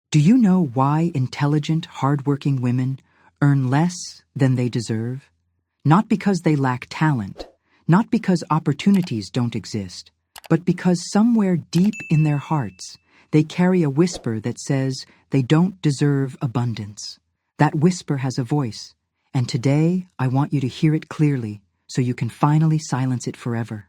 Do you know why intelligent, hardworking women earn less than they deserve? Not because they lack talent, not because opportunities don't exist, but because somewhere deep in their hearts, they carry a whisper that says they don't deserve abundance. That whisper has a voice, and today I want you to hear it clearly so you can finally silence it forever.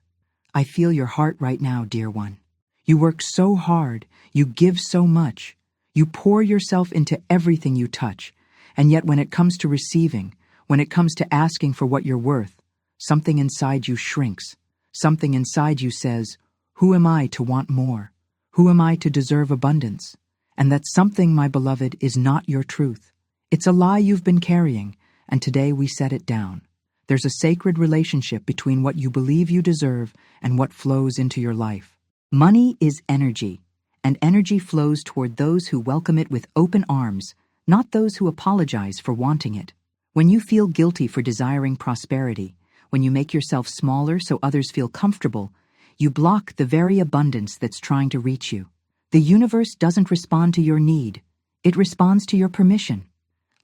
I feel your heart right now, dear one. You work so hard, you give so much, you pour yourself into everything you touch, and yet when it comes to receiving, when it comes to asking for what you're worth, something inside you shrinks. Something inside you says, "Who am I to want more? Who am I to deserve abundance?" And that something, my beloved, is not your truth. It's a lie you've been carrying, and today we set it down. There's a sacred relationship between what you believe you deserve and what flows into your life. Money is energy, and energy flows toward those who welcome it with open arms, not those who apologize for wanting it. When you feel guilty for desiring prosperity, when you make yourself smaller so others feel comfortable, you block the very abundance that's trying to reach you. The universe doesn't respond to your need. It responds to your permission.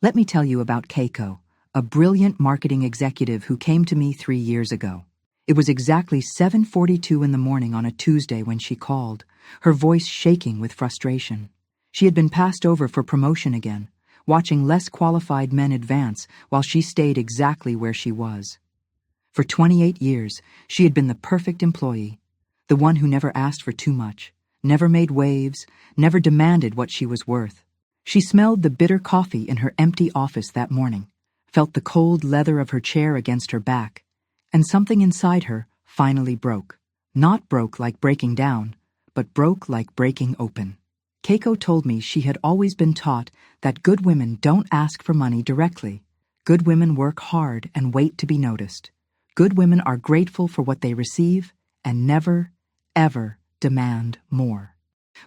Let me tell you about Keiko, a brilliant marketing executive who came to me 3 years ago. It was exactly 7:42 in the morning on a Tuesday when she called, her voice shaking with frustration. She had been passed over for promotion again, watching less qualified men advance while she stayed exactly where she was. For 28 years, she had been the perfect employee, the one who never asked for too much, never made waves, never demanded what she was worth. She smelled the bitter coffee in her empty office that morning, felt the cold leather of her chair against her back, and something inside her finally broke. Not broke like breaking down, but broke like breaking open. Keiko told me she had always been taught that good women don't ask for money directly. Good women work hard and wait to be noticed. Good women are grateful for what they receive and never, ever demand more.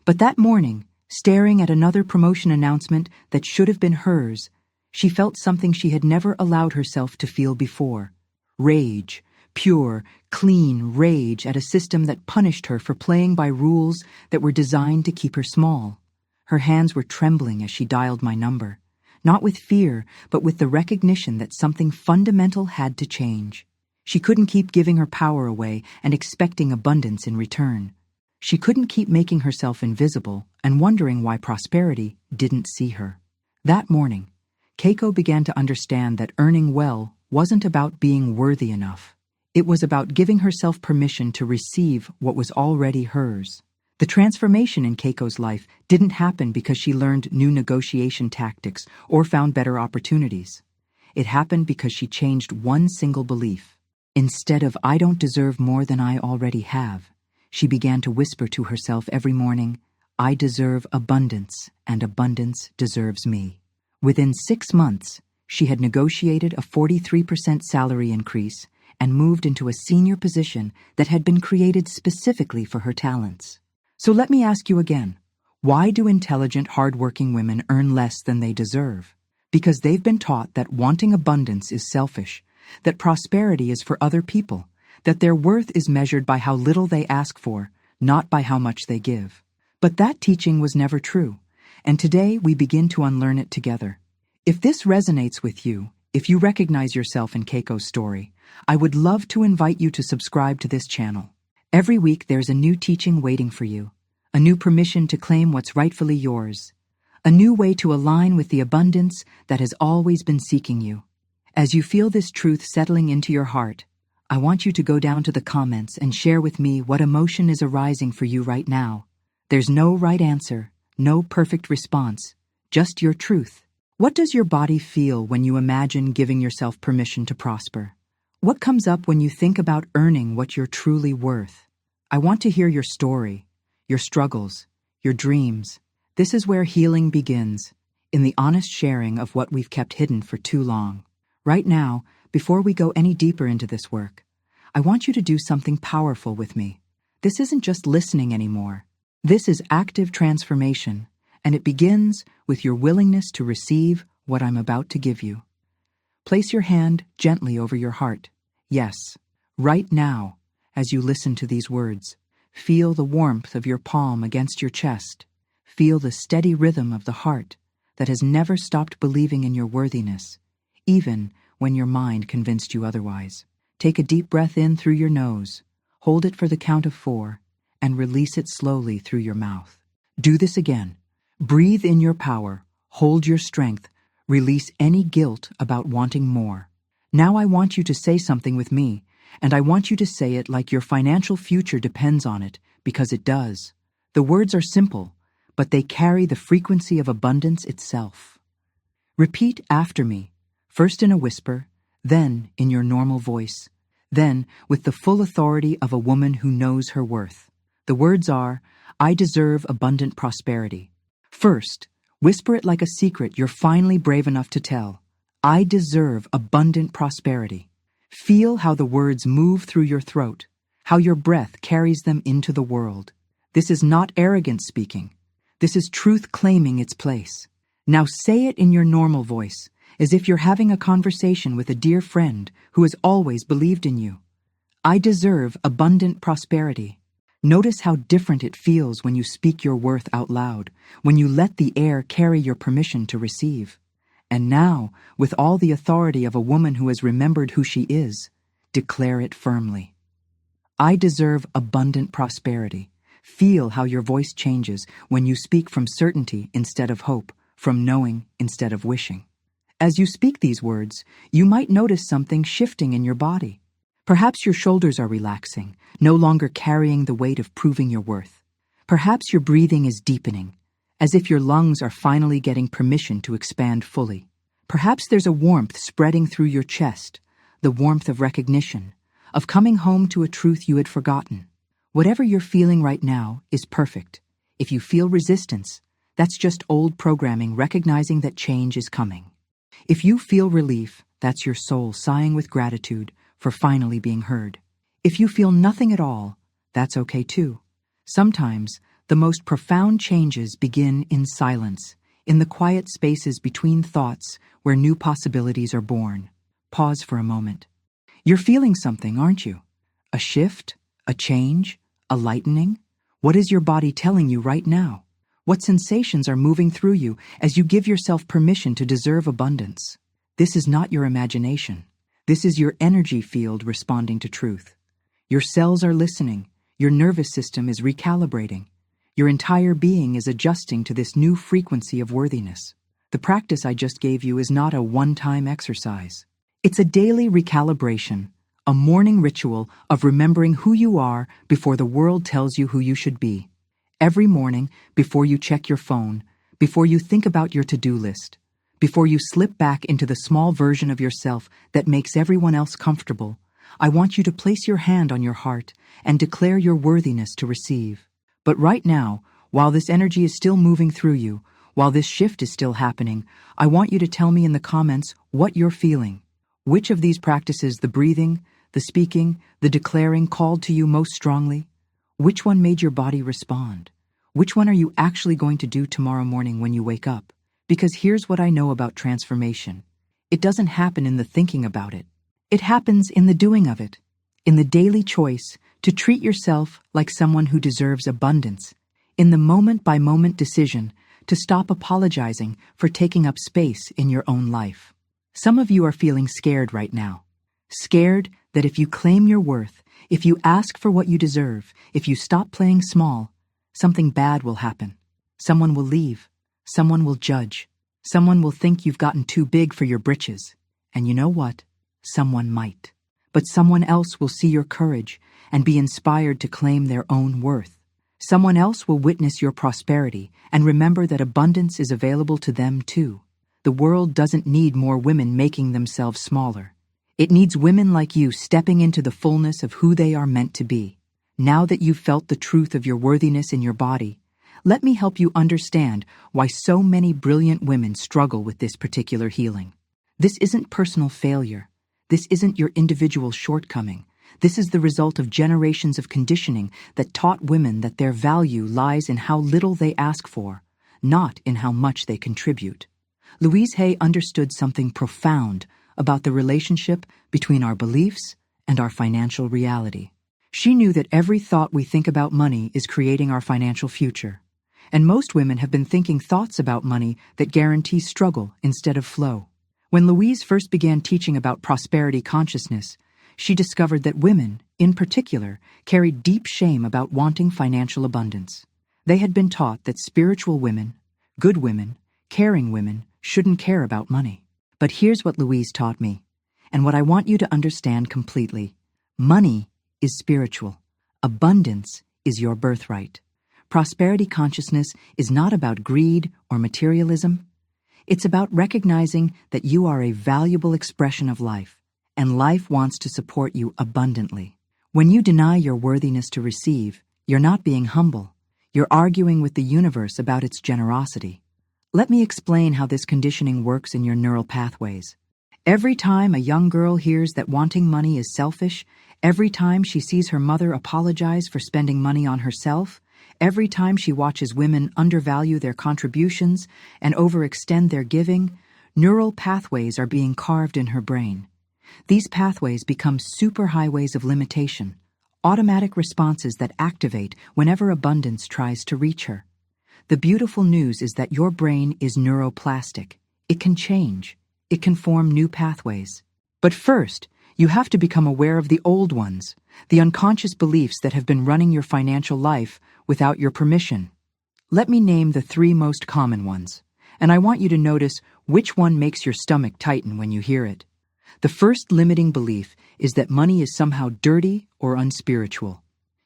But that morning, staring at another promotion announcement that should have been hers, she felt something she had never allowed herself to feel before. Rage, pure, clean rage at a system that punished her for playing by rules that were designed to keep her small. Her hands were trembling as she dialed my number, not with fear, but with the recognition that something fundamental had to change. She couldn't keep giving her power away and expecting abundance in return. She couldn't keep making herself invisible and wondering why prosperity didn't see her. That morning, Keiko began to understand that earning well wasn't about being worthy enough. It was about giving herself permission to receive what was already hers. The transformation in Keiko's life didn't happen because she learned new negotiation tactics or found better opportunities. It happened because she changed one single belief. Instead of "I don't deserve more than I already have," she began to whisper to herself every morning, "I deserve abundance, and abundance deserves me." Within 6 months, she had negotiated a 43% salary increase and moved into a senior position that had been created specifically for her talents. So let me ask you again, why do intelligent, hardworking women earn less than they deserve? Because they've been taught that wanting abundance is selfish, that prosperity is for other people, that their worth is measured by how little they ask for, not by how much they give. But that teaching was never true, and today we begin to unlearn it together. If this resonates with you, if you recognize yourself in Keiko's story, I would love to invite you to subscribe to this channel. Every week there's a new teaching waiting for you, a new permission to claim what's rightfully yours, a new way to align with the abundance that has always been seeking you. As you feel this truth settling into your heart, I want you to go down to the comments and share with me what emotion is arising for you right now. There's no right answer, no perfect response, just your truth. What does your body feel when you imagine giving yourself permission to prosper? What comes up when you think about earning what you're truly worth? I want to hear your story, your struggles, your dreams. This is where healing begins, in the honest sharing of what we've kept hidden for too long. Right now, before we go any deeper into this work, I want you to do something powerful with me. This isn't just listening anymore. This is active transformation, and it begins with your willingness to receive what I'm about to give you. Place your hand gently over your heart. Yes, right now, as you listen to these words, feel the warmth of your palm against your chest. feel the steady rhythm of the heart that has never stopped believing in your worthiness, even when your mind convinced you otherwise. Take a deep breath in through your nose, hold it for the count of 4, and release it slowly through your mouth. Do this again. Breathe in your power, hold your strength, release any guilt about wanting more. Now I want you to say something with me, and I want you to say it like your financial future depends on it, because it does. The words are simple, but they carry the frequency of abundance itself. Repeat after me, first in a whisper, then in your normal voice, then with the full authority of a woman who knows her worth. The words are, I deserve abundant prosperity. First, whisper it like a secret you're finally brave enough to tell. I deserve abundant prosperity. Feel how the words move through your throat, how your breath carries them into the world. This is not arrogance speaking. This is truth claiming its place. Now say it in your normal voice, as if you're having a conversation with a dear friend who has always believed in you. I deserve abundant prosperity. Notice how different it feels when you speak your worth out loud, when you let the air carry your permission to receive. And now, with all the authority of a woman who has remembered who she is, declare it firmly. I deserve abundant prosperity. Feel how your voice changes when you speak from certainty instead of hope, from knowing instead of wishing. As you speak these words, you might notice something shifting in your body. Perhaps your shoulders are relaxing, no longer carrying the weight of proving your worth. Perhaps your breathing is deepening, as if your lungs are finally getting permission to expand fully. Perhaps there's a warmth spreading through your chest, the warmth of recognition, of coming home to a truth you had forgotten. Whatever you're feeling right now is perfect. If you feel resistance, that's just old programming recognizing that change is coming. If you feel relief, that's your soul sighing with gratitude for finally being heard. If you feel nothing at all, that's okay too. Sometimes, the most profound changes begin in silence, in the quiet spaces between thoughts where new possibilities are born. Pause for a moment. You're feeling something, aren't you? A shift? A change? A lightening? What is your body telling you right now? What sensations are moving through you as you give yourself permission to deserve abundance? This is not your imagination. This is your energy field responding to truth. Your cells are listening. Your nervous system is recalibrating. Your entire being is adjusting to this new frequency of worthiness. The practice I just gave you is not a one-time exercise. It's a daily recalibration, a morning ritual of remembering who you are before the world tells you who you should be. Every morning, before you check your phone, before you think about your to-do list, before you slip back into the small version of yourself that makes everyone else comfortable, I want you to place your hand on your heart and declare your worthiness to receive. But right now, while this energy is still moving through you, while this shift is still happening, I want you to tell me in the comments what you're feeling. Which of these practices, the breathing, the speaking, the declaring, called to you most strongly? Which one made your body respond? Which one are you actually going to do tomorrow morning when you wake up? Because here's what I know about transformation. It doesn't happen in the thinking about it. It happens in the doing of it, in the daily choice to treat yourself like someone who deserves abundance, in the moment-by-moment decision to stop apologizing for taking up space in your own life. Some of you are feeling scared right now. Scared that if you claim your worth, if you ask for what you deserve, if you stop playing small, something bad will happen. Someone will leave. Someone will judge. Someone will think you've gotten too big for your britches. And you know what? Someone might. But someone else will see your courage and be inspired to claim their own worth. Someone else will witness your prosperity and remember that abundance is available to them too. The world doesn't need more women making themselves smaller. It needs women like you stepping into the fullness of who they are meant to be. Now that you've felt the truth of your worthiness in your body, let me help you understand why so many brilliant women struggle with this particular healing. This isn't personal failure. This isn't your individual shortcoming. This is the result of generations of conditioning that taught women that their value lies in how little they ask for, not in how much they contribute. Louise Hay understood something profound about the relationship between our beliefs and our financial reality. She knew that every thought we think about money is creating our financial future. And most women have been thinking thoughts about money that guarantee struggle instead of flow. When Louise first began teaching about prosperity consciousness, she discovered that women, in particular, carried deep shame about wanting financial abundance. They had been taught that spiritual women, good women, caring women shouldn't care about money. But here's what Louise taught me, and what I want you to understand completely. Money is spiritual. Abundance is your birthright. Prosperity consciousness is not about greed or materialism. It's about recognizing that you are a valuable expression of life, and life wants to support you abundantly. When you deny your worthiness to receive, you're not being humble. You're arguing with the universe about its generosity. Let me explain how this conditioning works in your neural pathways. Every time a young girl hears that wanting money is selfish, every time she sees her mother apologize for spending money on herself, every time she watches women undervalue their contributions and overextend their giving, neural pathways are being carved in her brain. These pathways become superhighways of limitation, automatic responses that activate whenever abundance tries to reach her. The beautiful news is that your brain is neuroplastic. It can change. It can form new pathways. But first, you have to become aware of the old ones, the unconscious beliefs that have been running your financial life without your permission. Let me name the 3 most common ones, and I want you to notice which one makes your stomach tighten when you hear it. The first limiting belief is that money is somehow dirty or unspiritual.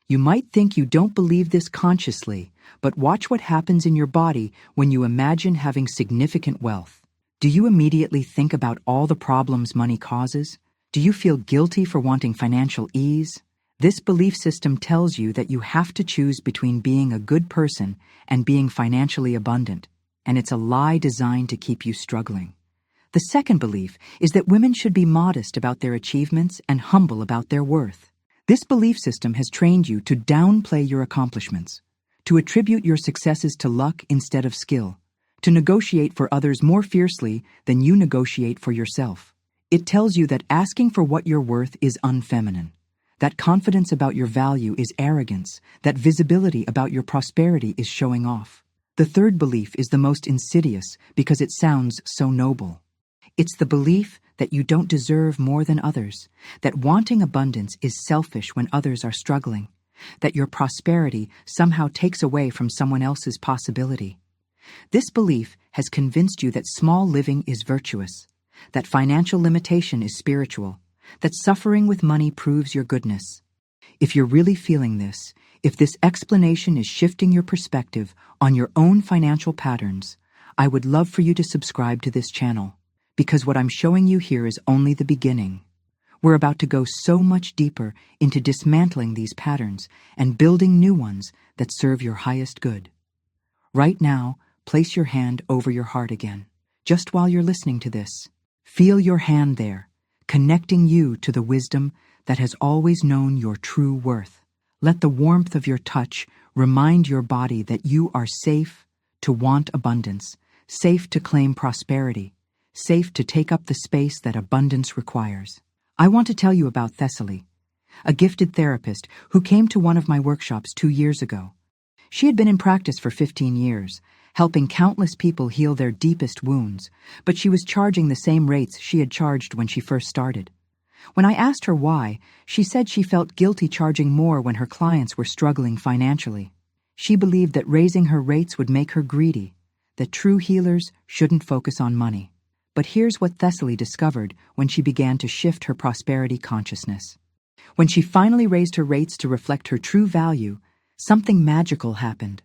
You might think you don't believe this consciously, but watch what happens in your body when you imagine having significant wealth. Do you immediately think about all the problems money causes? Do you feel guilty for wanting financial ease? This belief system tells you that you have to choose between being a good person and being financially abundant, and it's a lie designed to keep you struggling. The second belief is that women should be modest about their achievements and humble about their worth. This belief system has trained you to downplay your accomplishments, to attribute your successes to luck instead of skill, to negotiate for others more fiercely than you negotiate for yourself. It tells you that asking for what you're worth is unfeminine, that confidence about your value is arrogance, that visibility about your prosperity is showing off. The third belief is the most insidious because it sounds so noble. It's the belief that you don't deserve more than others, that wanting abundance is selfish when others are struggling, that your prosperity somehow takes away from someone else's possibility. This belief has convinced you that small living is virtuous, that financial limitation is spiritual, that suffering with money proves your goodness. If you're really feeling this, if this explanation is shifting your perspective on your own financial patterns, I would love for you to subscribe to this channel, because what I'm showing you here is only the beginning. We're about to go so much deeper into dismantling these patterns and building new ones that serve your highest good. Right now, place your hand over your heart again, just while you're listening to this. Feel your hand there, connecting you to the wisdom that has always known your true worth. Let the warmth of your touch remind your body that you are safe to want abundance, safe to claim prosperity, safe to take up the space that abundance requires. I want to tell you about Thessaly, a gifted therapist who came to one of my workshops 2 years ago. She had been in practice for 15 years, helping countless people heal their deepest wounds, but she was charging the same rates she had charged when she first started. When I asked her why, she said she felt guilty charging more when her clients were struggling financially. She believed that raising her rates would make her greedy, that true healers shouldn't focus on money. But here's what Thessaly discovered when she began to shift her prosperity consciousness. When she finally raised her rates to reflect her true value, something magical happened.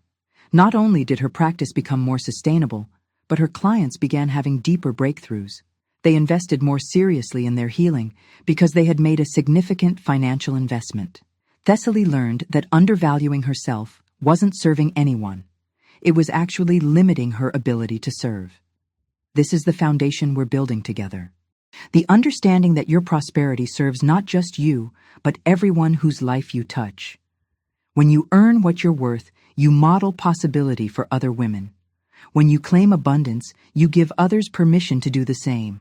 Not only did her practice become more sustainable, but her clients began having deeper breakthroughs. They invested more seriously in their healing because they had made a significant financial investment. Thessaly learned that undervaluing herself wasn't serving anyone. It was actually limiting her ability to serve. This is the foundation we're building together. The understanding that your prosperity serves not just you, but everyone whose life you touch. When you earn what you're worth, you model possibility for other women. When you claim abundance, you give others permission to do the same.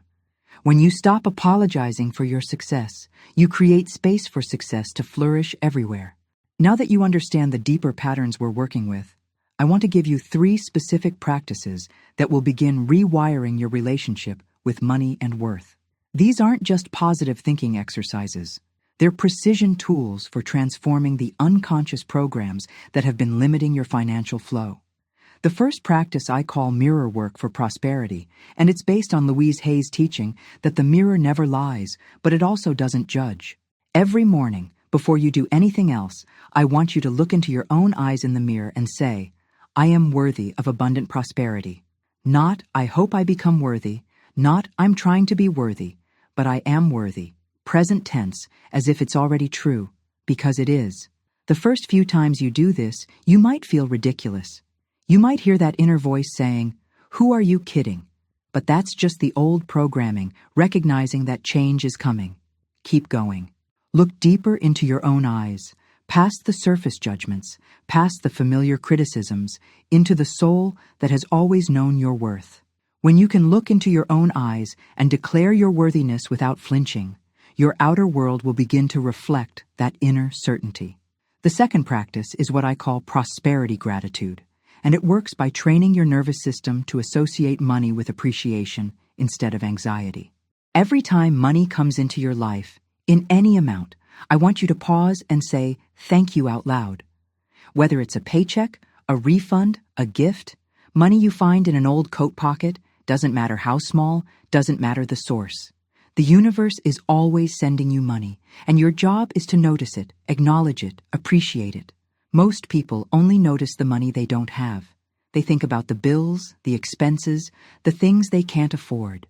When you stop apologizing for your success, you create space for success to flourish everywhere. Now that you understand the deeper patterns we're working with, I want to give you 3 specific practices that will begin rewiring your relationship with money and worth. These aren't just positive thinking exercises. They're precision tools for transforming the unconscious programs that have been limiting your financial flow. The first practice I call mirror work for prosperity, and it's based on Louise Hay's teaching that the mirror never lies, but it also doesn't judge. Every morning, before you do anything else, I want you to look into your own eyes in the mirror and say, I am worthy of abundant prosperity. Not, I hope I become worthy, not, I'm trying to be worthy, but I am worthy. Present tense, as if it's already true, because it is. The first few times you do this, you might feel ridiculous. You might hear that inner voice saying, who are you kidding? But that's just the old programming, recognizing that change is coming. Keep going. Look deeper into your own eyes, past the surface judgments, past the familiar criticisms, into the soul that has always known your worth. When you can look into your own eyes and declare your worthiness without flinching, your outer world will begin to reflect that inner certainty. The second practice is what I call prosperity gratitude, and it works by training your nervous system to associate money with appreciation instead of anxiety. Every time money comes into your life, in any amount, I want you to pause and say thank you out loud. Whether it's a paycheck, a refund, a gift, money you find in an old coat pocket, doesn't matter how small, doesn't matter the source. The universe is always sending you money, and your job is to notice it, acknowledge it, appreciate it. Most people only notice the money they don't have. They think about the bills, the expenses, the things they can't afford.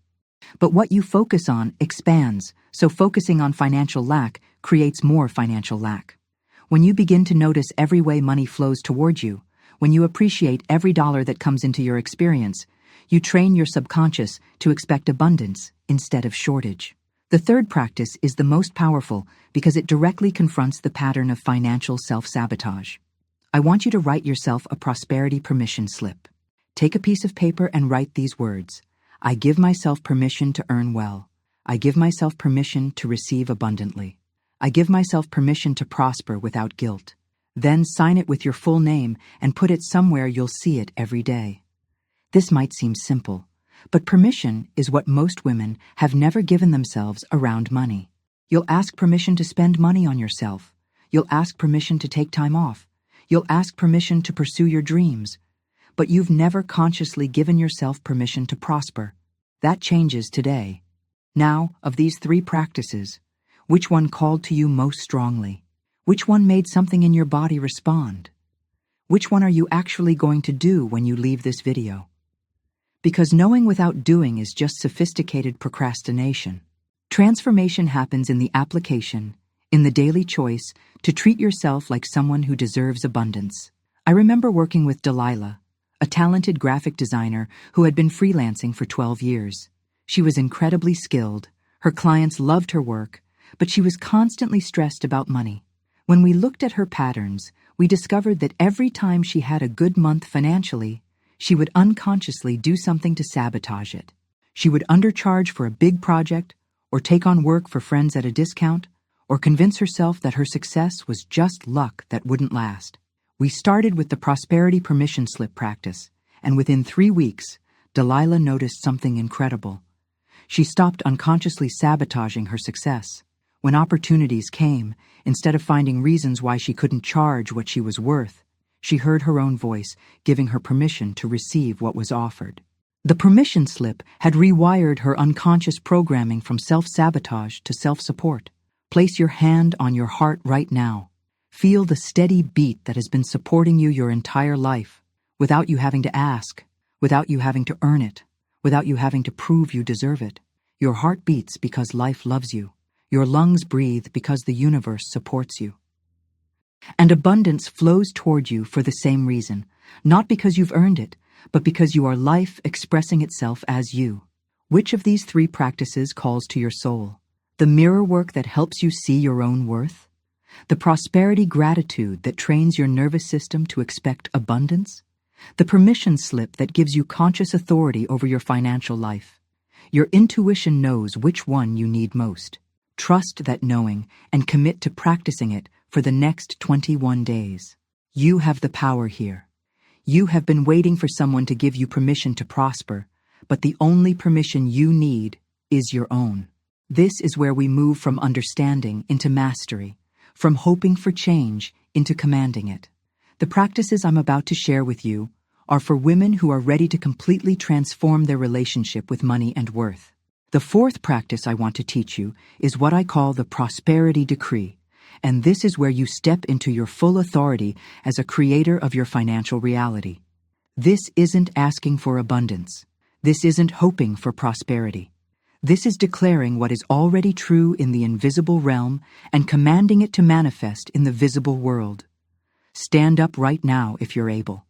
But what you focus on expands, so focusing on financial lack creates more financial lack. When you begin to notice every way money flows toward you, when you appreciate every dollar that comes into your experience, you train your subconscious to expect abundance instead of shortage. The third practice is the most powerful because it directly confronts the pattern of financial self-sabotage. I want you to write yourself a prosperity permission slip. Take a piece of paper and write these words. I give myself permission to earn well. I give myself permission to receive abundantly. I give myself permission to prosper without guilt. Then sign it with your full name and put it somewhere you'll see it every day. This might seem simple, but permission is what most women have never given themselves around money. You'll ask permission to spend money on yourself. You'll ask permission to take time off. You'll ask permission to pursue your dreams. But you've never consciously given yourself permission to prosper. That changes today. Now, of these 3 practices, which one called to you most strongly? Which one made something in your body respond? Which one are you actually going to do when you leave this video? Because knowing without doing is just sophisticated procrastination. Transformation happens in the application, in the daily choice to treat yourself like someone who deserves abundance. I remember working with Delilah, a talented graphic designer who had been freelancing for 12 years. She was incredibly skilled, her clients loved her work, but she was constantly stressed about money. When we looked at her patterns, we discovered that every time she had a good month financially, she would unconsciously do something to sabotage it. She would undercharge for a big project, or take on work for friends at a discount, or convince herself that her success was just luck that wouldn't last. We started with the prosperity permission slip practice, and within 3 weeks, Delilah noticed something incredible. She stopped unconsciously sabotaging her success. When opportunities came, instead of finding reasons why she couldn't charge what she was worth, she heard her own voice giving her permission to receive what was offered. The permission slip had rewired her unconscious programming from self-sabotage to self-support. Place your hand on your heart right now. Feel the steady beat that has been supporting you your entire life, without you having to ask, without you having to earn it, without you having to prove you deserve it. Your heart beats because life loves you. Your lungs breathe because the universe supports you. And abundance flows toward you for the same reason, not because you've earned it, but because you are life expressing itself as you. Which of these 3 practices calls to your soul? The mirror work that helps you see your own worth? The prosperity gratitude that trains your nervous system to expect abundance? The permission slip that gives you conscious authority over your financial life? Your intuition knows which one you need most. Trust that knowing and commit to practicing it for the next 21 days. You have the power here. You have been waiting for someone to give you permission to prosper, but the only permission you need is your own. This is where we move from understanding into mastery, from hoping for change into commanding it. The practices I'm about to share with you are for women who are ready to completely transform their relationship with money and worth. The fourth practice I want to teach you is what I call the prosperity decree, and this is where you step into your full authority as a creator of your financial reality. This isn't asking for abundance. This isn't hoping for prosperity. This is declaring what is already true in the invisible realm and commanding it to manifest in the visible world. Stand up right now if you're able.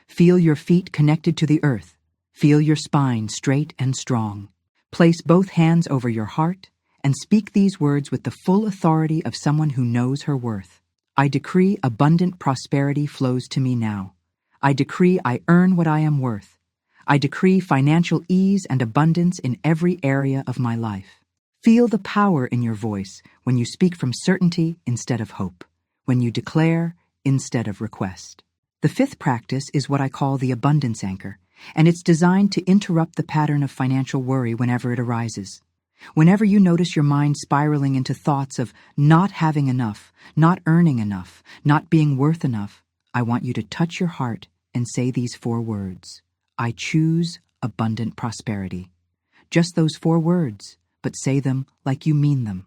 Feel your feet connected to the earth. Feel your spine straight and strong. Place both hands over your heart and speak these words with the full authority of someone who knows her worth. I decree abundant prosperity flows to me now. I decree I earn what I am worth. I decree financial ease and abundance in every area of my life. Feel the power in your voice when you speak from certainty instead of hope, when you declare instead of request. The fifth practice is what I call the abundance anchor, and it's designed to interrupt the pattern of financial worry whenever it arises. Whenever you notice your mind spiraling into thoughts of not having enough, not earning enough, not being worth enough, I want you to touch your heart and say these 4 words. I choose abundant prosperity. Just those 4 words, but say them like you mean them,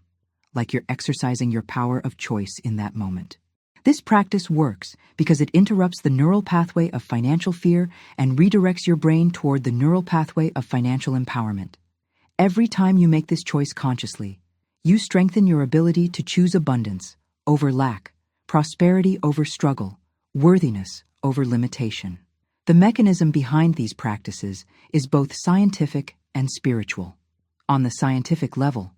like you're exercising your power of choice in that moment. This practice works because it interrupts the neural pathway of financial fear and redirects your brain toward the neural pathway of financial empowerment. Every time you make this choice consciously, you strengthen your ability to choose abundance over lack, prosperity over struggle, worthiness over limitation. The mechanism behind these practices is both scientific and spiritual. On the scientific level,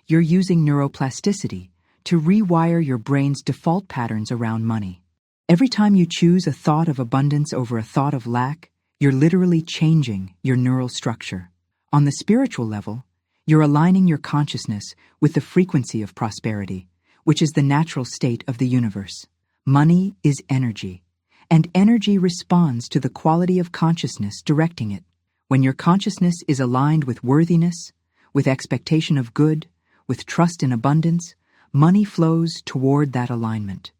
you're using neuroplasticity to rewire your brain's default patterns around money. Every time you choose a thought of abundance over a thought of lack, you're literally changing your neural structure. On the spiritual level, you're aligning your consciousness with the frequency of prosperity, which is the natural state of the universe. Money is energy, and energy responds to the quality of consciousness directing it. When your consciousness is aligned with worthiness, with expectation of good, with trust in abundance, money flows toward that alignment.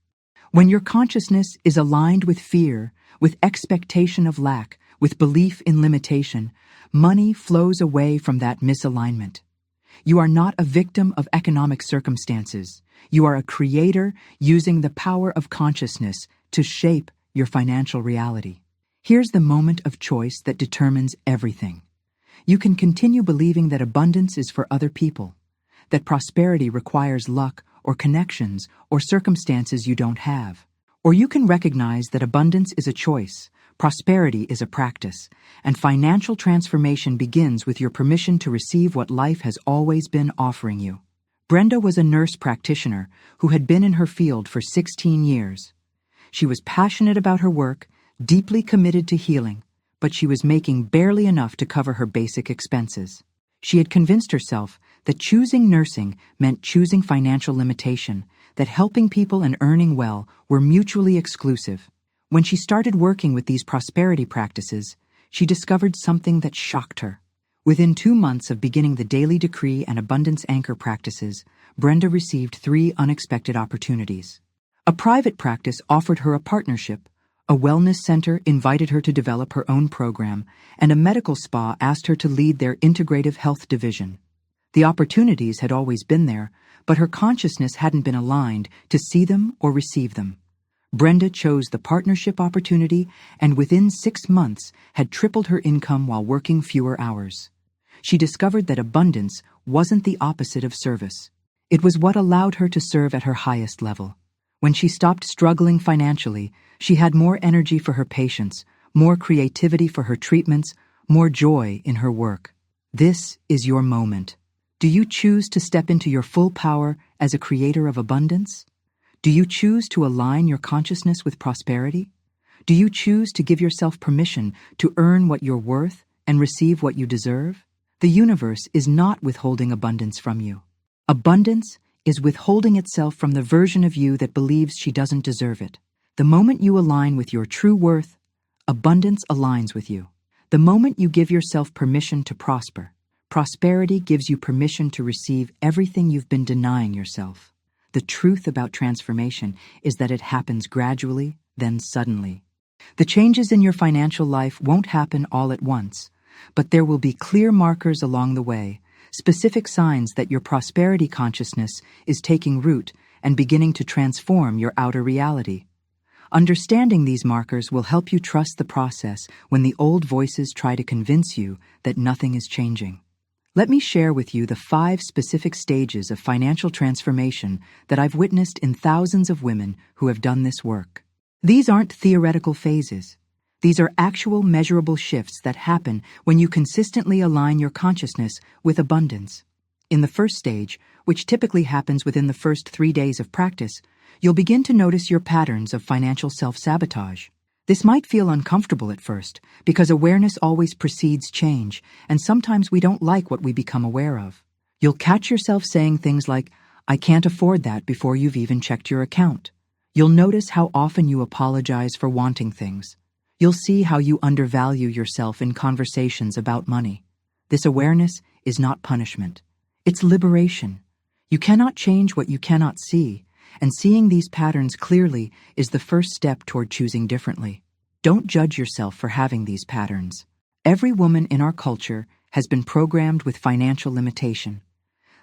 When your consciousness is aligned with fear, with expectation of lack, with belief in limitation, money flows away from that misalignment. You are not a victim of economic circumstances. You are a creator using the power of consciousness to shape your financial reality. Here's the moment of choice that determines everything. You can continue believing that abundance is for other people, that prosperity requires luck or connections or circumstances you don't have. Or you can recognize that abundance is a choice, prosperity is a practice, and financial transformation begins with your permission to receive what life has always been offering you. Brenda was a nurse practitioner who had been in her field for 16 years. She was passionate about her work, deeply committed to healing, but she was making barely enough to cover her basic expenses. She had convinced herself that choosing nursing meant choosing financial limitation, that helping people and earning well were mutually exclusive. When she started working with these prosperity practices, she discovered something that shocked her. Within 2 months of beginning the daily decree and abundance anchor practices, Brenda received 3 unexpected opportunities. A private practice offered her a partnership, a wellness center invited her to develop her own program, and a medical spa asked her to lead their integrative health division. The opportunities had always been there, but her consciousness hadn't been aligned to see them or receive them. Brenda chose the partnership opportunity and within 6 months had tripled her income while working fewer hours. She discovered that abundance wasn't the opposite of service. It was what allowed her to serve at her highest level. When she stopped struggling financially, she had more energy for her patients, more creativity for her treatments, more joy in her work. This is your moment. Do you choose to step into your full power as a creator of abundance? Do you choose to align your consciousness with prosperity? Do you choose to give yourself permission to earn what you're worth and receive what you deserve? The universe is not withholding abundance from you. Abundance is withholding itself from the version of you that believes she doesn't deserve it. The moment you align with your true worth, Abundance aligns with you. The moment you give yourself permission to prosper, prosperity gives you permission to receive everything you've been denying yourself. The truth about transformation is that it happens gradually, then suddenly. The changes in your financial life won't happen all at once, but there will be clear markers along the way, specific signs that your prosperity consciousness is taking root and beginning to transform your outer reality. Understanding these markers will help you trust the process when the old voices try to convince you that nothing is changing. Let me share with you the 5 specific stages of financial transformation that I've witnessed in thousands of women who have done this work. These aren't theoretical phases. These are actual measurable shifts that happen when you consistently align your consciousness with abundance. In the first stage, which typically happens within the first 3 days of practice, you'll begin to notice your patterns of financial self-sabotage. This might feel uncomfortable at first, because awareness always precedes change, and sometimes we don't like what we become aware of. You'll catch yourself saying things like, "I can't afford that," before you've even checked your account. You'll notice how often you apologize for wanting things. You'll see how you undervalue yourself in conversations about money. This awareness is not punishment. It's liberation. You cannot change what you cannot see, and seeing these patterns clearly is the first step toward choosing differently. Don't judge yourself for having these patterns. Every woman in our culture has been programmed with financial limitation.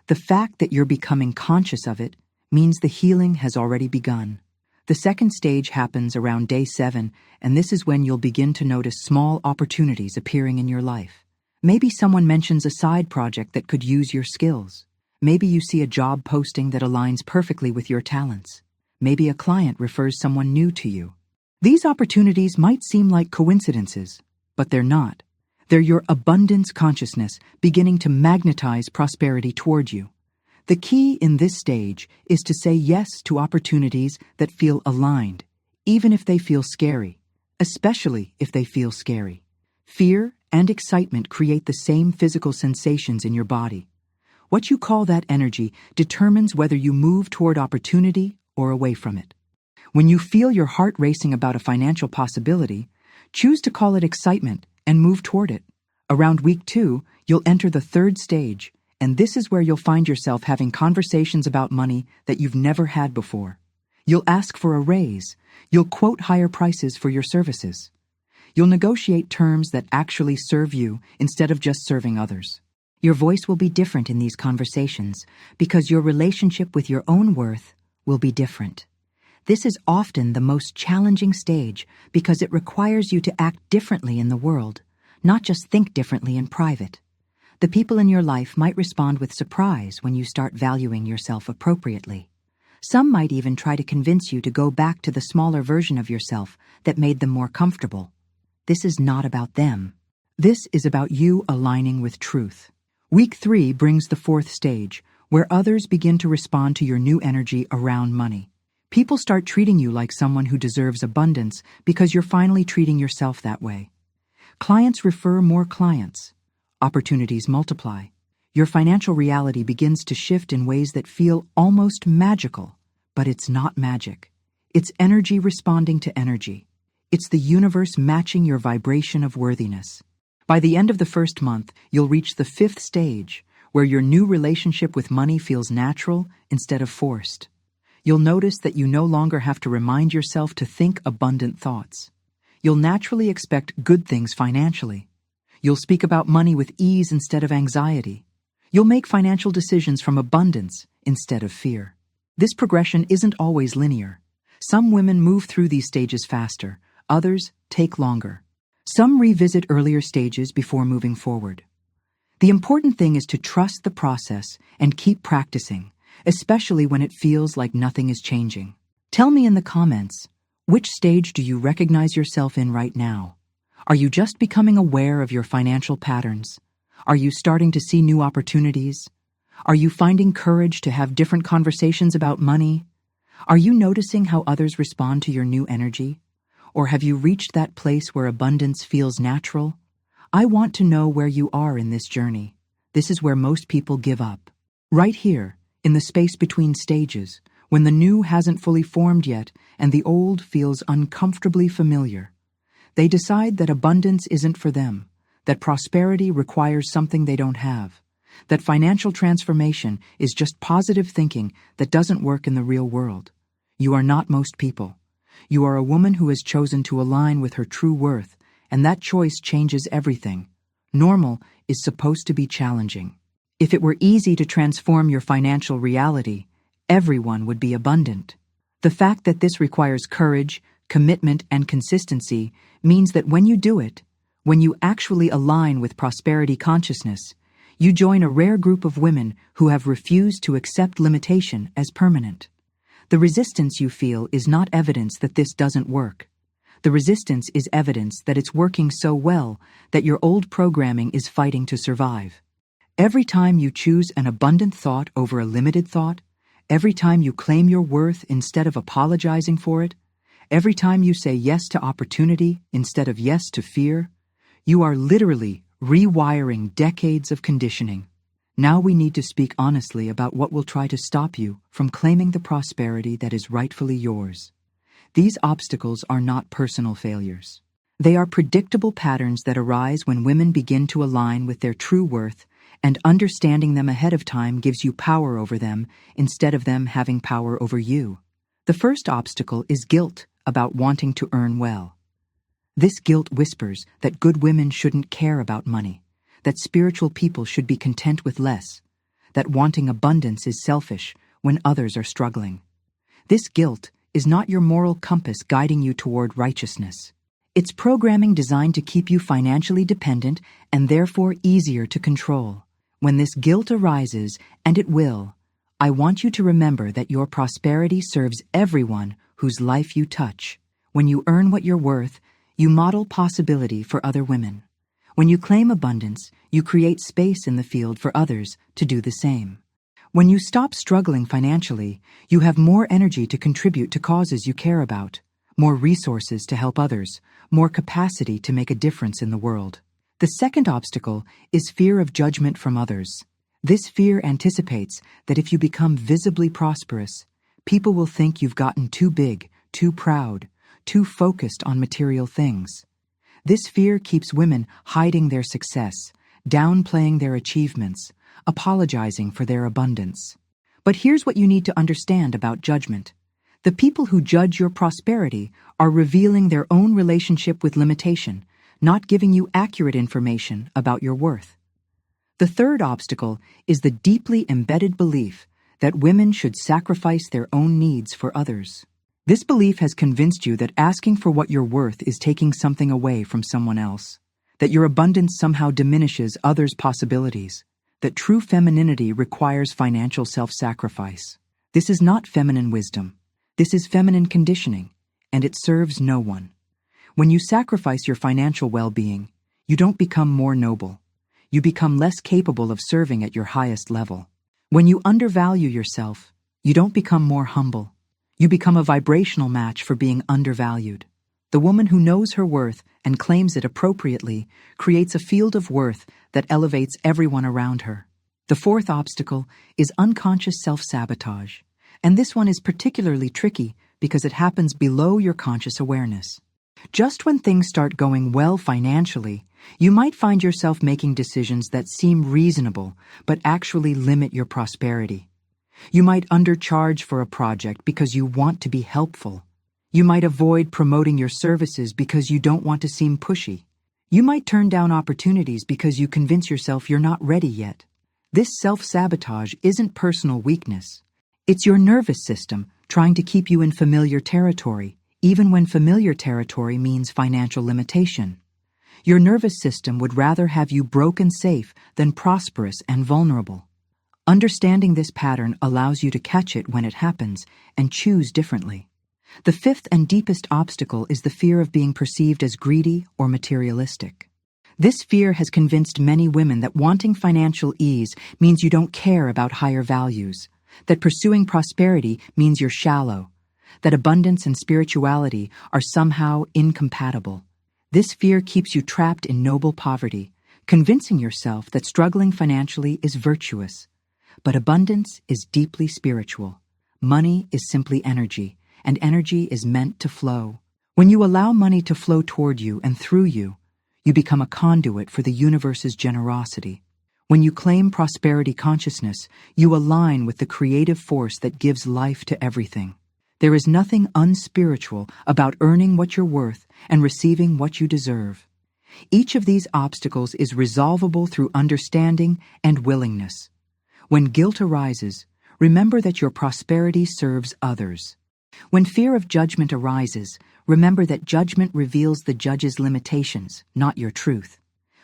The fact that you're becoming conscious of it means the healing has already begun. The second stage happens around day 7, and this is when you'll begin to notice small opportunities appearing in your life. Maybe someone mentions a side project that could use your skills. Maybe you see a job posting that aligns perfectly with your talents. Maybe a client refers someone new to you. These opportunities might seem like coincidences, but they're not. They're your abundance consciousness beginning to magnetize prosperity toward you. The key in this stage is to say yes to opportunities that feel aligned, even if they feel scary, especially if they feel scary. Fear and excitement create the same physical sensations in your body. What you call that energy determines whether you move toward opportunity or away from it. When you feel your heart racing about a financial possibility, choose to call it excitement and move toward it. Around week 2, you'll enter the third stage, and this is where you'll find yourself having conversations about money that you've never had before. You'll ask for a raise. You'll quote higher prices for your services. You'll negotiate terms that actually serve you instead of just serving others. Your voice will be different in these conversations because your relationship with your own worth will be different. This is often the most challenging stage because it requires you to act differently in the world, not just think differently in private. The people in your life might respond with surprise when you start valuing yourself appropriately. Some might even try to convince you to go back to the smaller version of yourself that made them more comfortable. This is not about them. This is about you aligning with truth. Week 3 brings the 4th stage, where others begin to respond to your new energy around money. People start treating you like someone who deserves abundance because you're finally treating yourself that way. Clients refer more clients. Opportunities multiply. Your financial reality begins to shift in ways that feel almost magical, but it's not magic. It's energy responding to energy. It's the universe matching your vibration of worthiness. By the end of the first month, you'll reach the 5th stage, where your new relationship with money feels natural instead of forced. You'll notice that you no longer have to remind yourself to think abundant thoughts. You'll naturally expect good things financially. You'll speak about money with ease instead of anxiety. You'll make financial decisions from abundance instead of fear. This progression isn't always linear. Some women move through these stages faster, others take longer. Some revisit earlier stages before moving forward. The important thing is to trust the process and keep practicing, especially when it feels like nothing is changing. Tell me in the comments, which stage do you recognize yourself in right now? Are you just becoming aware of your financial patterns? Are you starting to see new opportunities? Are you finding courage to have different conversations about money? Are you noticing how others respond to your new energy? Or have you reached that place where abundance feels natural? I want to know where you are in this journey. This is where most people give up. Right here, in the space between stages, when the new hasn't fully formed yet and the old feels uncomfortably familiar. They decide that abundance isn't for them, that prosperity requires something they don't have, that financial transformation is just positive thinking that doesn't work in the real world. You are not most people. You are a woman who has chosen to align with her true worth, and that choice changes everything. Normal is supposed to be challenging. If it were easy to transform your financial reality, everyone would be abundant. The fact that this requires courage, commitment, and consistency means that when you do it, when you actually align with prosperity consciousness, you join a rare group of women who have refused to accept limitation as permanent. The resistance you feel is not evidence that this doesn't work. The resistance is evidence that it's working so well that your old programming is fighting to survive. Every time you choose an abundant thought over a limited thought, every time you claim your worth instead of apologizing for it, every time you say yes to opportunity instead of yes to fear, you are literally rewiring decades of conditioning. Now we need to speak honestly about what will try to stop you from claiming the prosperity that is rightfully yours. These obstacles are not personal failures. They are predictable patterns that arise when women begin to align with their true worth, and understanding them ahead of time gives you power over them instead of them having power over you. The first obstacle is guilt about wanting to earn well. This guilt whispers that good women shouldn't care about money, that spiritual people should be content with less, that wanting abundance is selfish when others are struggling. This guilt is not your moral compass guiding you toward righteousness. It's programming designed to keep you financially dependent and therefore easier to control. When this guilt arises, and it will, I want you to remember that your prosperity serves everyone whose life you touch. When you earn what you're worth, you model possibility for other women. When you claim abundance, you create space in the field for others to do the same. When you stop struggling financially, you have more energy to contribute to causes you care about, more resources to help others, more capacity to make a difference in the world. The second obstacle is fear of judgment from others. This fear anticipates that if you become visibly prosperous, people will think you've gotten too big, too proud, too focused on material things. This fear keeps women hiding their success, downplaying their achievements, apologizing for their abundance. But here's what you need to understand about judgment. The people who judge your prosperity are revealing their own relationship with limitation, not giving you accurate information about your worth. The third obstacle is the deeply embedded belief that women should sacrifice their own needs for others. This belief has convinced you that asking for what you're worth is taking something away from someone else, that your abundance somehow diminishes others' possibilities, that true femininity requires financial self-sacrifice. This is not feminine wisdom. This is feminine conditioning, and it serves no one. When you sacrifice your financial well-being, you don't become more noble. You become less capable of serving at your highest level. When you undervalue yourself, you don't become more humble. You become a vibrational match for being undervalued. The woman who knows her worth and claims it appropriately creates a field of worth that elevates everyone around her. The fourth obstacle is unconscious self-sabotage, and this one is particularly tricky because it happens below your conscious awareness. Just when things start going well financially, you might find yourself making decisions that seem reasonable but actually limit your prosperity. You might undercharge for a project because you want to be helpful. You might avoid promoting your services because you don't want to seem pushy. You might turn down opportunities because you convince yourself you're not ready yet. This self-sabotage isn't personal weakness. It's your nervous system trying to keep you in familiar territory, even when familiar territory means financial limitation. Your nervous system would rather have you broken safe than prosperous and vulnerable. Understanding this pattern allows you to catch it when it happens and choose differently. The fifth and deepest obstacle is the fear of being perceived as greedy or materialistic. This fear has convinced many women that wanting financial ease means you don't care about higher values, that pursuing prosperity means you're shallow, that abundance and spirituality are somehow incompatible. This fear keeps you trapped in noble poverty, convincing yourself that struggling financially is virtuous. But abundance is deeply spiritual. Money is simply energy, and energy is meant to flow. When you allow money to flow toward you and through you, you become a conduit for the universe's generosity. When you claim prosperity consciousness, you align with the creative force that gives life to everything. There is nothing unspiritual about earning what you're worth and receiving what you deserve. Each of these obstacles is resolvable through understanding and willingness. When guilt arises, remember that your prosperity serves others. When fear of judgment arises, remember that judgment reveals the judge's limitations, not your truth.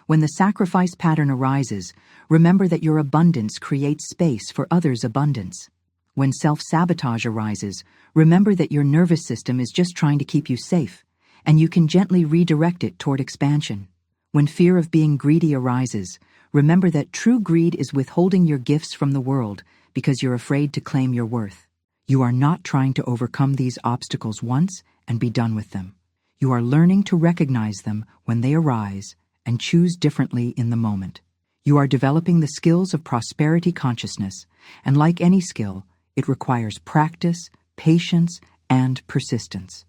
When the sacrifice pattern arises, remember that your abundance creates space for others' abundance. When self-sabotage arises, remember that your nervous system is just trying to keep you safe, and you can gently redirect it toward expansion. When fear of being greedy arises, remember that true greed is withholding your gifts from the world because you're afraid to claim your worth. You are not trying to overcome these obstacles once and be done with them. You are learning to recognize them when they arise and choose differently in the moment. You are developing the skills of prosperity consciousness, and like any skill, it requires practice, patience, and persistence.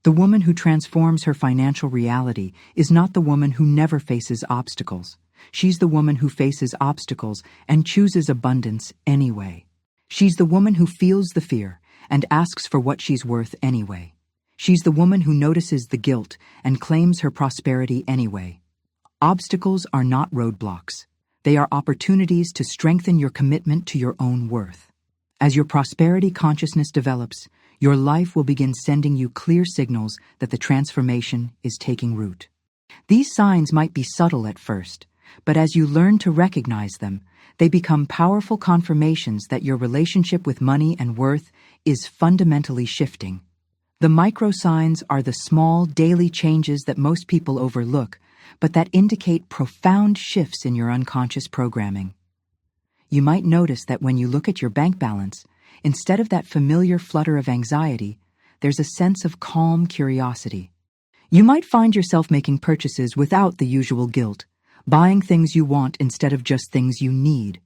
The woman who transforms her financial reality is not the woman who never faces obstacles. She's the woman who faces obstacles and chooses abundance anyway. She's the woman who feels the fear and asks for what she's worth anyway. She's the woman who notices the guilt and claims her prosperity anyway. Obstacles are not roadblocks. They are opportunities to strengthen your commitment to your own worth. As your prosperity consciousness develops, your life will begin sending you clear signals that the transformation is taking root. These signs might be subtle at first, but as you learn to recognize them, they become powerful confirmations that your relationship with money and worth is fundamentally shifting. The micro signs are the small daily changes that most people overlook, but that indicate profound shifts in your unconscious programming. You might notice that when you look at your bank balance, instead of that familiar flutter of anxiety, there's a sense of calm curiosity. You might find yourself making purchases without the usual guilt, buying things you want instead of just things you need.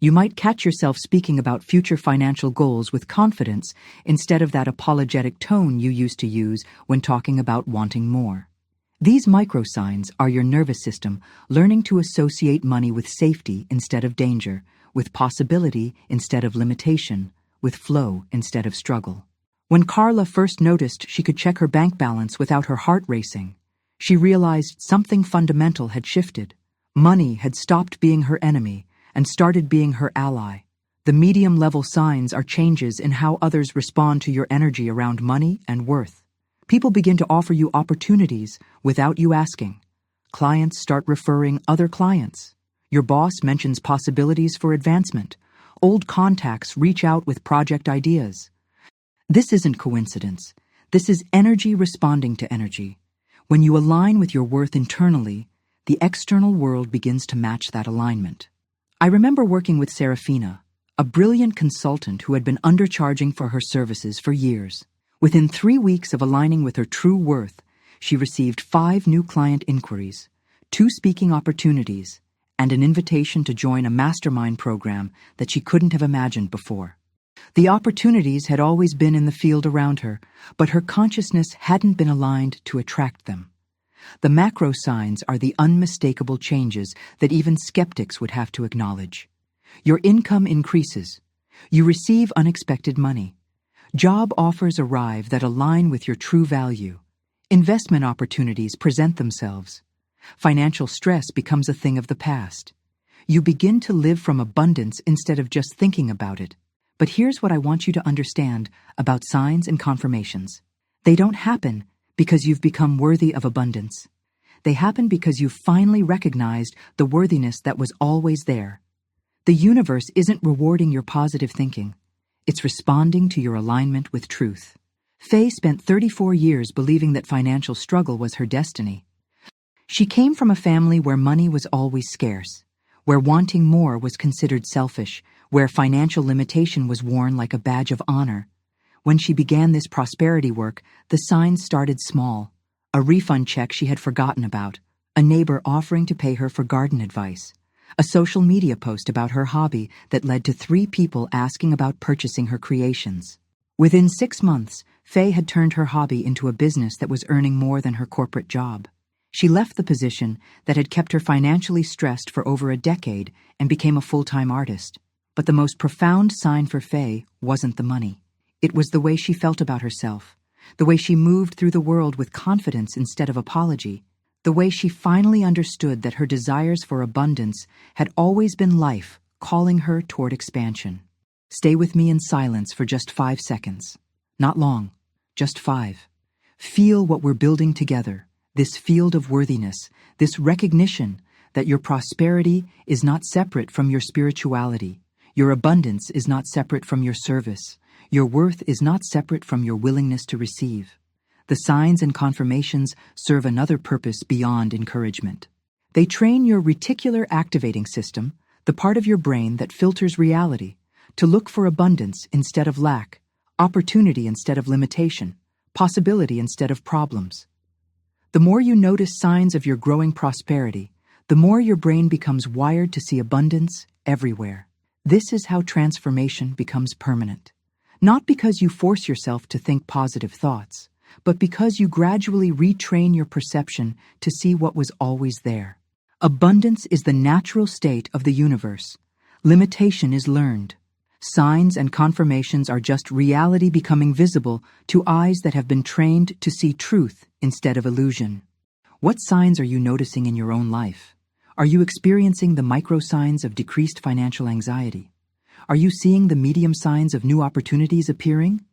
You might catch yourself speaking about future financial goals with confidence instead of that apologetic tone you used to use when talking about wanting more. These microsigns are your nervous system learning to associate money with safety instead of danger, with possibility instead of limitation, with flow instead of struggle. When Carla first noticed she could check her bank balance without her heart racing, she realized something fundamental had shifted. Money had stopped being her enemy and started being her ally. The medium-level signs are changes in how others respond to your energy around money and worth. People begin to offer you opportunities without you asking. Clients start referring other clients. Your boss mentions possibilities for advancement. Old contacts reach out with project ideas. This isn't coincidence. This is energy responding to energy. When you align with your worth internally, the external world begins to match that alignment. I remember working with Serafina, a brilliant consultant who had been undercharging for her services for years. Within 3 weeks of aligning with her true worth, she received 5 new client inquiries, 2 speaking opportunities, and an invitation to join a mastermind program that she couldn't have imagined before. The opportunities had always been in the field around her, but her consciousness hadn't been aligned to attract them. The macro signs are the unmistakable changes that even skeptics would have to acknowledge. Your income increases. You receive unexpected money. Job offers arrive that align with your true value. Investment opportunities present themselves. Financial stress becomes a thing of the past. You begin to live from abundance instead of just thinking about it. But here's what I want you to understand about signs and confirmations. They don't happen because you've become worthy of abundance. They happen because you've finally recognized the worthiness that was always there. The universe isn't rewarding your positive thinking. It's responding to your alignment with truth. Faye spent 34 years believing that financial struggle was her destiny. She came from a family where money was always scarce, where wanting more was considered selfish, where financial limitation was worn like a badge of honor. When she began this prosperity work, the signs started small. A refund check she had forgotten about, a neighbor offering to pay her for garden advice, a social media post about her hobby that led to 3 people asking about purchasing her creations. Within 6 months, Faye had turned her hobby into a business that was earning more than her corporate job. She left the position that had kept her financially stressed for over a decade and became a full-time artist. But the most profound sign for Faye wasn't the money. It was the way she felt about herself, the way she moved through the world with confidence instead of apology, the way she finally understood that her desires for abundance had always been life calling her toward expansion. Stay with me in silence for just 5 seconds. Not long, just 5. Feel what we're building together, this field of worthiness, this recognition that your prosperity is not separate from your spirituality, your abundance is not separate from your service, your worth is not separate from your willingness to receive. The signs and confirmations serve another purpose beyond encouragement. They train your reticular activating system, the part of your brain that filters reality, to look for abundance instead of lack, opportunity instead of limitation, possibility instead of problems. The more you notice signs of your growing prosperity, the more your brain becomes wired to see abundance everywhere. This is how transformation becomes permanent. Not because you force yourself to think positive thoughts, but because you gradually retrain your perception to see what was always there. Abundance is the natural state of the universe. Limitation is learned. Signs and confirmations are just reality becoming visible to eyes that have been trained to see truth instead of illusion. What signs are you noticing in your own life? Are you experiencing the micro signs of decreased financial anxiety? Are you seeing the medium signs of new opportunities appearing?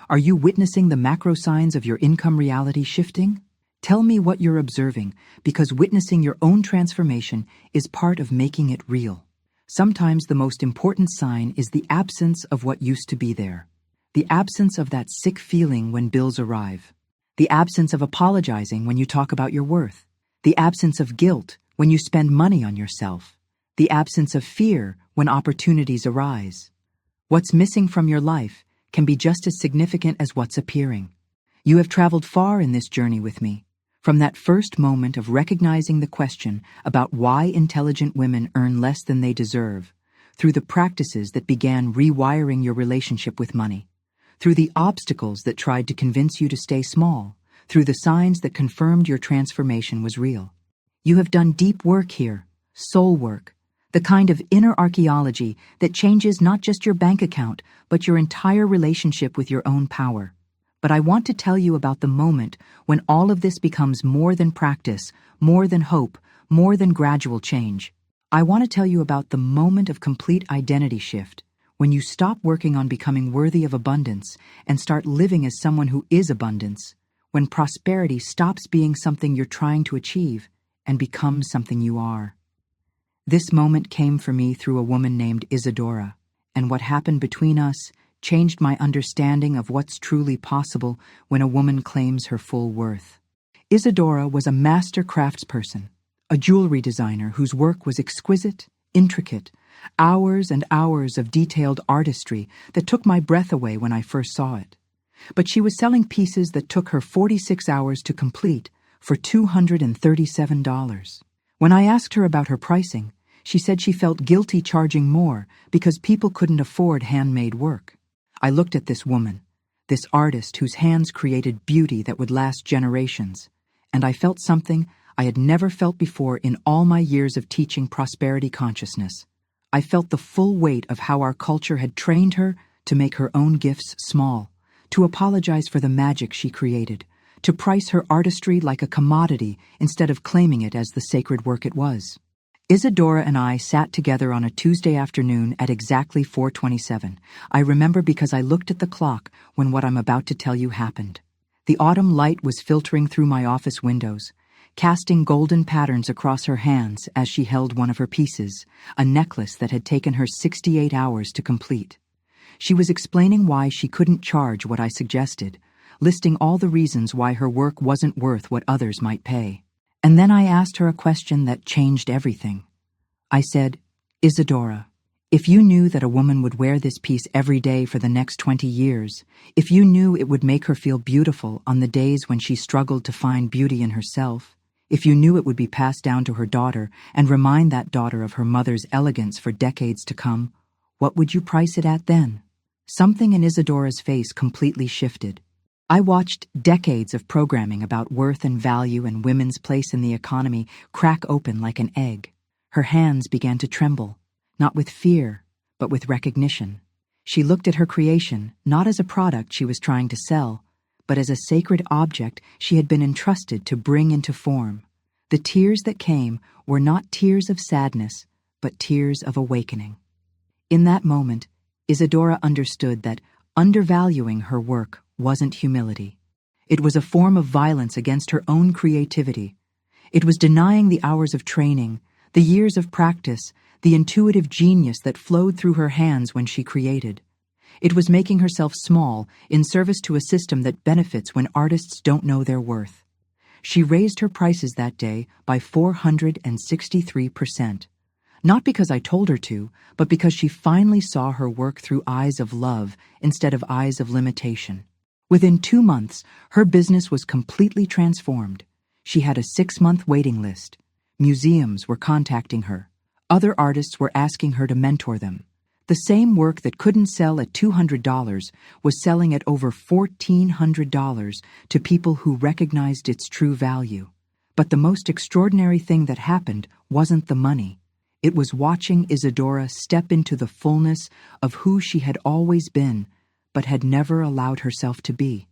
Are you witnessing the macro signs of your income reality shifting? Tell me what you're observing, because witnessing your own transformation is part of making it real. Sometimes the most important sign is the absence of what used to be there. The absence of that sick feeling when bills arrive. The absence of apologizing when you talk about your worth. The absence of guilt when you spend money on yourself. The absence of fear when opportunities arise. What's missing from your life can be just as significant as what's appearing. You have traveled far in this journey with me. From that first moment of recognizing the question about why intelligent women earn less than they deserve, through the practices that began rewiring your relationship with money, through the obstacles that tried to convince you to stay small, through the signs that confirmed your transformation was real. You have done deep work here, soul work, the kind of inner archaeology that changes not just your bank account, but your entire relationship with your own power. But I want to tell you about the moment when all of this becomes more than practice, more than hope, more than gradual change. I want to tell you about the moment of complete identity shift, when you stop working on becoming worthy of abundance and start living as someone who is abundance, when prosperity stops being something you're trying to achieve and becomes something you are. This moment came for me through a woman named Isadora, and what happened between us changed my understanding of what's truly possible when a woman claims her full worth. Isadora was a master craftsperson, a jewelry designer whose work was exquisite, intricate, hours and hours of detailed artistry that took my breath away when I first saw it. But she was selling pieces that took her 46 hours to complete for $237. When I asked her about her pricing, she said she felt guilty charging more because people couldn't afford handmade work. I looked at this woman, this artist whose hands created beauty that would last generations, and I felt something I had never felt before in all my years of teaching prosperity consciousness. I felt the full weight of how our culture had trained her to make her own gifts small, to apologize for the magic she created, to price her artistry like a commodity instead of claiming it as the sacred work it was. Isadora and I sat together on a Tuesday afternoon at exactly 4:27. I remember because I looked at the clock when what I'm about to tell you happened. The autumn light was filtering through my office windows, casting golden patterns across her hands as she held one of her pieces, a necklace that had taken her 68 hours to complete. She was explaining why she couldn't charge what I suggested, listing all the reasons why her work wasn't worth what others might pay. And then I asked her a question that changed everything. I said, Isadora, if you knew that a woman would wear this piece every day for the next 20 years, if you knew it would make her feel beautiful on the days when she struggled to find beauty in herself, if you knew it would be passed down to her daughter and remind that daughter of her mother's elegance for decades to come, what would you price it at then? Something in Isadora's face completely shifted. I watched decades of programming about worth and value and women's place in the economy crack open like an egg. Her hands began to tremble, not with fear, but with recognition. She looked at her creation not as a product she was trying to sell, but as a sacred object she had been entrusted to bring into form. The tears that came were not tears of sadness, but tears of awakening. In that moment, Isadora understood that undervaluing her work wasn't humility. It was a form of violence against her own creativity. It was denying the hours of training, the years of practice, the intuitive genius that flowed through her hands when she created. It was making herself small in service to a system that benefits when artists don't know their worth. She raised her prices that day by 463%. Not because I told her to, but because she finally saw her work through eyes of love instead of eyes of limitation. Within 2 months, her business was completely transformed. She had a 6-month waiting list. Museums were contacting her. Other artists were asking her to mentor them. The same work that couldn't sell at $200 was selling at over $1,400 to people who recognized its true value. But the most extraordinary thing that happened wasn't the money. It was watching Isadora step into the fullness of who she had always been, but had never allowed herself to be.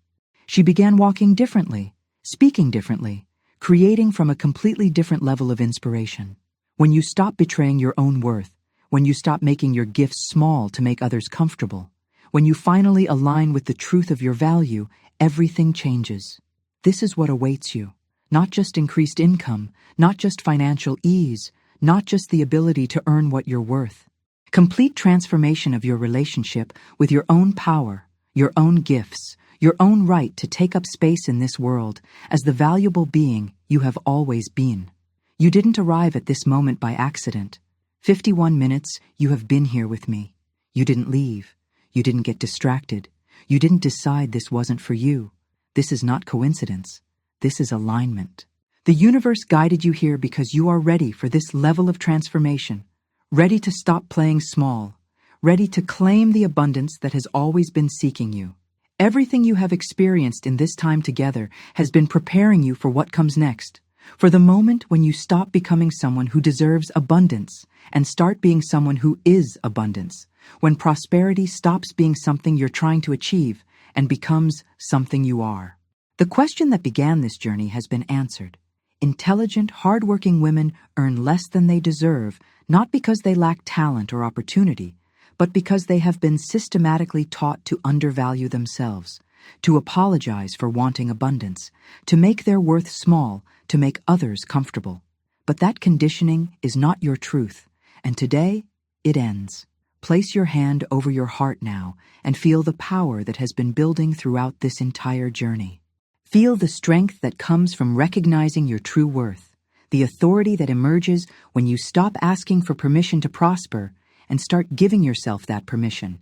She began walking differently, speaking differently, creating from a completely different level of inspiration. When you stop betraying your own worth, when you stop making your gifts small to make others comfortable, when you finally align with the truth of your value, everything changes. This is what awaits you. Not just increased income, not just financial ease, not just the ability to earn what you're worth. Complete transformation of your relationship with your own power, your own gifts, your own right to take up space in this world as the valuable being you have always been. You didn't arrive at this moment by accident. 51 minutes, you have been here with me. You didn't leave. You didn't get distracted. You didn't decide this wasn't for you. This is not coincidence. This is alignment. The universe guided you here because you are ready for this level of transformation, ready to stop playing small, ready to claim the abundance that has always been seeking you. Everything you have experienced in this time together has been preparing you for what comes next, for the moment when you stop becoming someone who deserves abundance and start being someone who is abundance, when prosperity stops being something you're trying to achieve and becomes something you are. The question that began this journey has been answered. Intelligent, hardworking women earn less than they deserve, not because they lack talent or opportunity, but because they have been systematically taught to undervalue themselves, to apologize for wanting abundance, to make their worth small, to make others comfortable. But that conditioning is not your truth, and today it ends. Place your hand over your heart now and feel the power that has been building throughout this entire journey. Feel the strength that comes from recognizing your true worth, the authority that emerges when you stop asking for permission to prosper and start giving yourself that permission.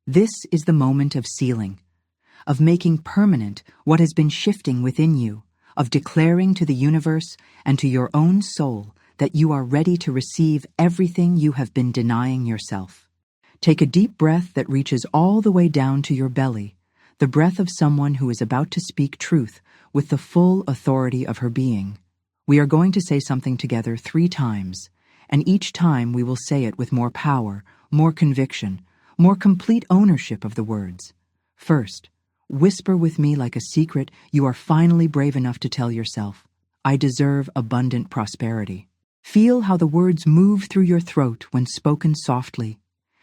This is the moment of sealing, of making permanent what has been shifting within you, of declaring to the universe and to your own soul that you are ready to receive everything you have been denying yourself. Take a deep breath that reaches all the way down to your belly, the breath of someone who is about to speak truth with the full authority of her being. We are going to say something together 3 times, and each time we will say it with more power, more conviction, more complete ownership of the words. First, whisper with me like a secret you are finally brave enough to tell yourself. I deserve abundant prosperity. Feel how the words move through your throat when spoken softly,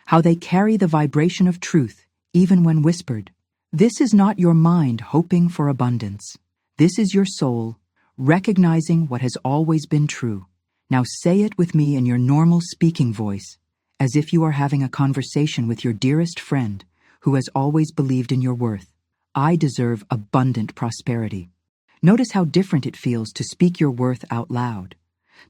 how they carry the vibration of truth even when whispered. This is not your mind hoping for abundance. This is your soul recognizing what has always been true. Now say it with me in your normal speaking voice, as if you are having a conversation with your dearest friend who has always believed in your worth. I deserve abundant prosperity. Notice how different it feels to speak your worth out loud,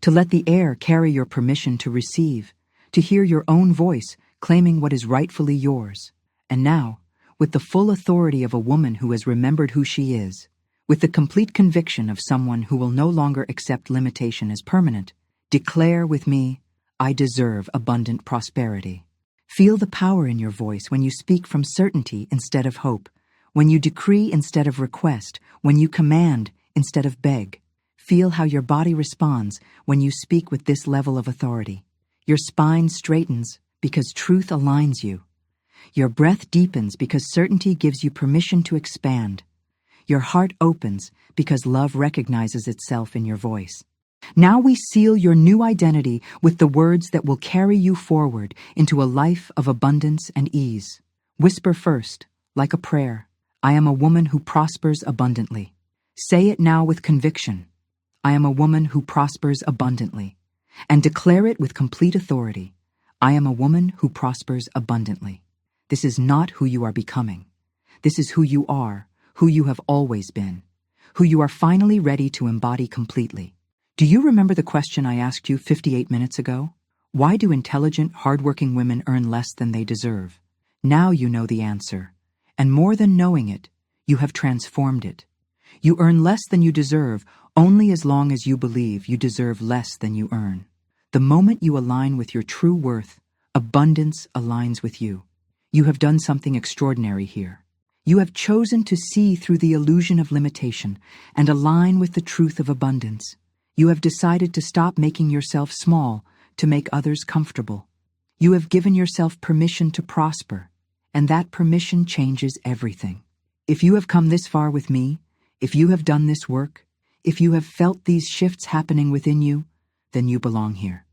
to let the air carry your permission to receive, to hear your own voice claiming what is rightfully yours. And now, with the full authority of a woman who has remembered who she is, with the complete conviction of someone who will no longer accept limitation as permanent, declare with me, I deserve abundant prosperity. Feel the power in your voice when you speak from certainty instead of hope, when you decree instead of request, when you command instead of beg. Feel how your body responds when you speak with this level of authority. Your spine straightens because truth aligns you. Your breath deepens because certainty gives you permission to expand. Your heart opens because love recognizes itself in your voice. Now we seal your new identity with the words that will carry you forward into a life of abundance and ease. Whisper first, like a prayer, I am a woman who prospers abundantly. Say it now with conviction. I am a woman who prospers abundantly. And declare it with complete authority. I am a woman who prospers abundantly. This is not who you are becoming. This is who you are, who you have always been, who you are finally ready to embody completely. Do you remember the question I asked you 58 minutes ago? Why do intelligent, hardworking women earn less than they deserve? Now you know the answer. And more than knowing it, you have transformed it. You earn less than you deserve only as long as you believe you deserve less than you earn. The moment you align with your true worth, abundance aligns with you. You have done something extraordinary here. You have chosen to see through the illusion of limitation and align with the truth of abundance. You have decided to stop making yourself small to make others comfortable. You have given yourself permission to prosper, and that permission changes everything. If you have come this far with me, if you have done this work, if you have felt these shifts happening within you, then you belong here.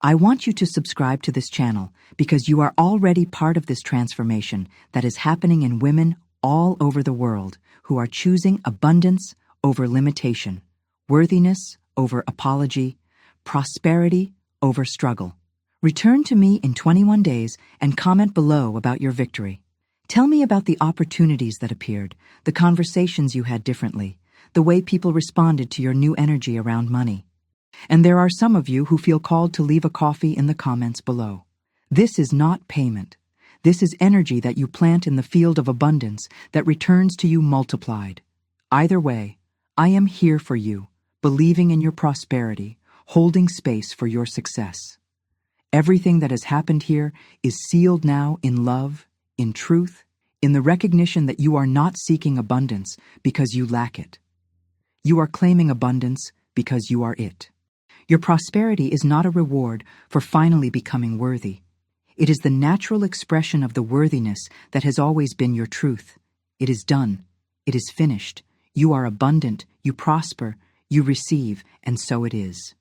I want you to subscribe to this channel because you are already part of this transformation that is happening in women all over the world who are choosing abundance over limitation, worthiness over apology, prosperity over struggle. Return to me in 21 days and comment below about your victory. Tell me about the opportunities that appeared, the conversations you had differently, the way people responded to your new energy around money. And there are some of you who feel called to leave a coffee in the comments below. This is not payment. This is energy that you plant in the field of abundance that returns to you multiplied. Either way, I am here for you, believing in your prosperity, holding space for your success. Everything that has happened here is sealed now in love, in truth, in the recognition that you are not seeking abundance because you lack it. You are claiming abundance because you are it. Your prosperity is not a reward for finally becoming worthy. It is the natural expression of the worthiness that has always been your truth. It is done. It is finished. You are abundant. You prosper. You receive, and so it is.